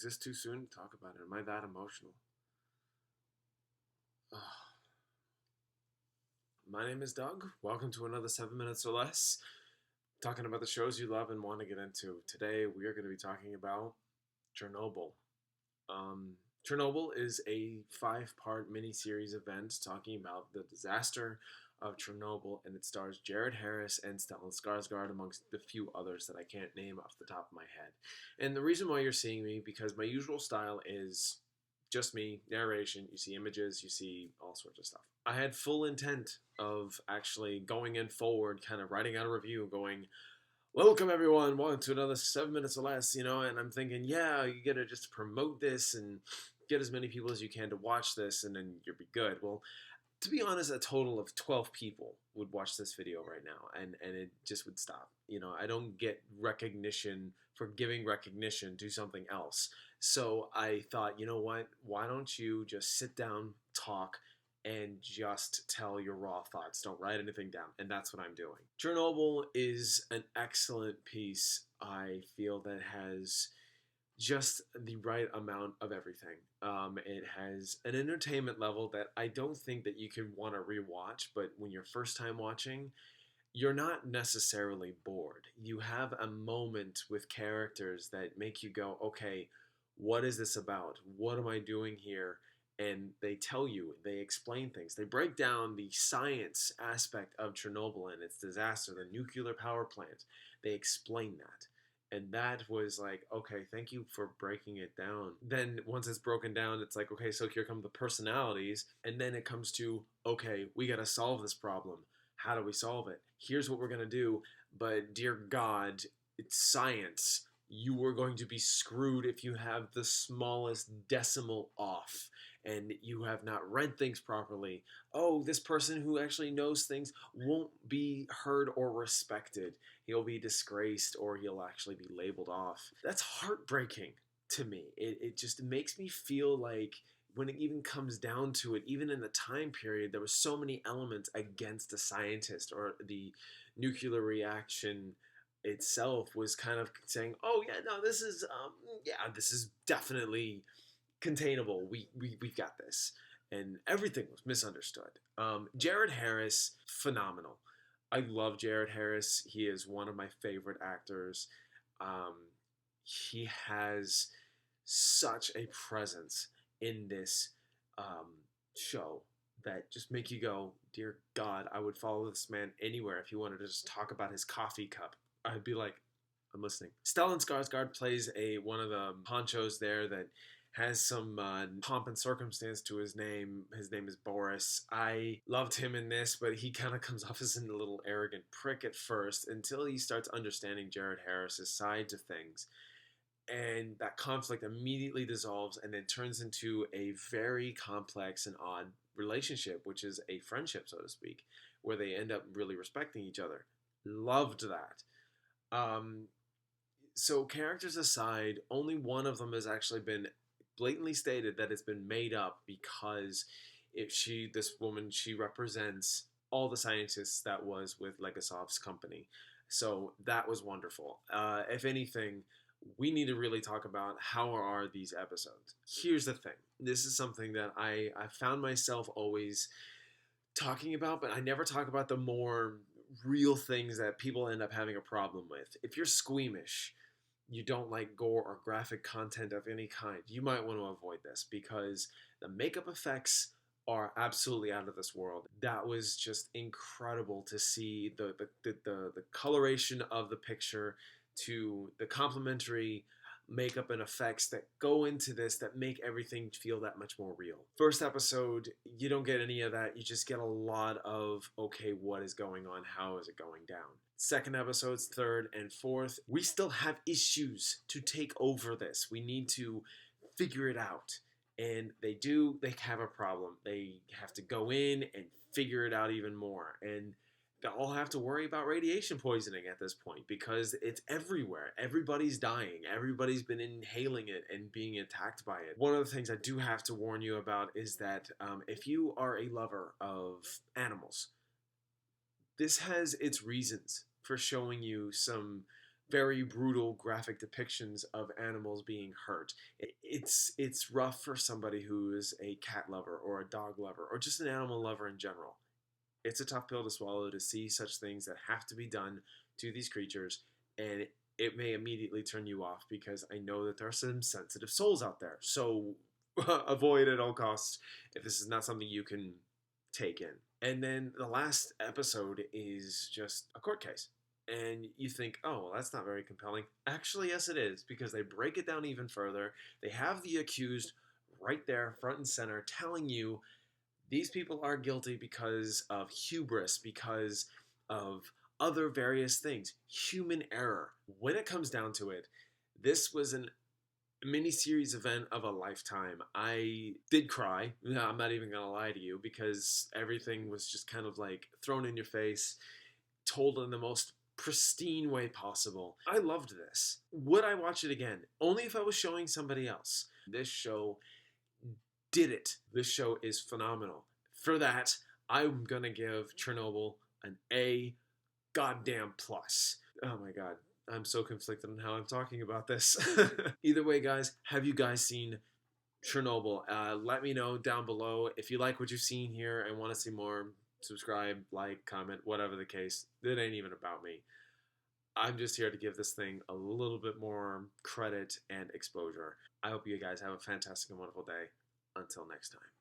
Is this too soon to talk about it? Am I that emotional? Ugh. My name is Doug. Welcome to another 7 Minutes or Less, talking about the shows you love and want to get into. Today, we are going to be talking about Chernobyl. Chernobyl is a 5-part miniseries event talking about the disaster of Chernobyl, and it stars Jared Harris and Stellan Skarsgård, amongst the few others that I can't name off the top of my head. And the reason why you're seeing me, because my usual style is just me, narration, you see images, you see all sorts of stuff. I had full intent of actually going in forward, kind of writing out a review, going, welcome everyone, welcome to another 7 Minutes or Less, and I'm thinking, yeah, you gotta just promote this and get as many people as you can to watch this, and then you'll be good. Well, to be honest, a total of 12 people would watch this video right now, and it just would stop. I don't get recognition for giving recognition to something else. So I thought, you know what? Why don't you just sit down, talk, and just tell your raw thoughts. Don't write anything down. And that's what I'm doing. Chernobyl is an excellent piece. I feel that has just the right amount of everything. It has an entertainment level that I don't think that you could want to rewatch, but when you're first time watching, you're not necessarily bored. You have a moment with characters that make you go, okay, what is this about? What am I doing here? And they tell you, they explain things. They break down the science aspect of Chernobyl and its disaster, the nuclear power plant. They explain that. And that was like, okay, thank you for breaking it down. Then once it's broken down, it's like, okay, so here come the personalities. And then it comes to, okay, we got to solve this problem. How do we solve it? Here's what we're going to do. But dear God, it's science. You are going to be screwed if you have the smallest decimal off and you have not read things properly. Oh, this person who actually knows things won't be heard or respected. He'll be disgraced, or he'll actually be labeled off. That's heartbreaking to me. It just makes me feel like when it even comes down to it, even in the time period, there were so many elements against a scientist, or the nuclear reaction itself was kind of saying, oh yeah, no, this is definitely containable. We've got this. And everything was misunderstood. Jared Harris, phenomenal. I love Jared Harris. He is one of my favorite actors. He has such a presence in this show that just make you go, dear God, I would follow this man anywhere if he wanted to just talk about his coffee cup. I'd be like, I'm listening. Stellan Skarsgård plays one of the honchos there that has some pomp and circumstance to his name. His name is Boris. I loved him in this, but he kind of comes off as a little arrogant prick at first until he starts understanding Jared Harris's side to things. And that conflict immediately dissolves and then turns into a very complex and odd relationship, which is a friendship, so to speak, where they end up really respecting each other. Loved that. So characters aside, only one of them has actually been blatantly stated that it's been made up, because this woman, she represents all the scientists that was with Legasov's company. So that was wonderful. If anything, we need to really talk about how are these episodes. Here's the thing. This is something that I found myself always talking about, but I never talk about the more real things that people end up having a problem with. If you're squeamish, you don't like gore or graphic content of any kind, you might want to avoid this, because the makeup effects are absolutely out of this world. That was just incredible to see the coloration of the picture, to the complementary makeup and effects that go into this that make everything feel that much more real. First episode, you don't get any of that. You just get a lot of, okay, what is going on? How is it going down? Second episodes, third and fourth, we still have issues to take over this. We need to figure it out. And they have a problem. They have to go in and figure it out even more. And they all have to worry about radiation poisoning at this point, because it's everywhere. Everybody's dying. Everybody's been inhaling it and being attacked by it. One of the things I do have to warn you about is that if you are a lover of animals, this has its reasons for showing you some very brutal, graphic depictions of animals being hurt. It's rough for somebody who is a cat lover or a dog lover or just an animal lover in general. It's a tough pill to swallow to see such things that have to be done to these creatures, and it may immediately turn you off because I know that there are some sensitive souls out there. So avoid at all costs if this is not something you can take in. And then the last episode is just a court case. And you think, oh, well, that's not very compelling. Actually, yes, it is, because they break it down even further. They have the accused right there, front and center, telling you these people are guilty because of hubris, because of other various things, human error. When it comes down to it, this was a miniseries event of a lifetime. I did cry. No, I'm not even going to lie to you, because everything was just kind of like thrown in your face, told in the most pristine way possible. I loved this. Would I watch it again? Only if I was showing somebody else. This show did it. This show is phenomenal. For that, I'm gonna give Chernobyl an A goddamn plus. Oh my god. I'm so conflicted on how I'm talking about this. Either way, guys, have you guys seen Chernobyl? Let me know down below if you like what you've seen here and want to see more. Subscribe, like, comment, whatever the case. It ain't even about me. I'm just here to give this thing a little bit more credit and exposure. I hope you guys have a fantastic and wonderful day. Until next time.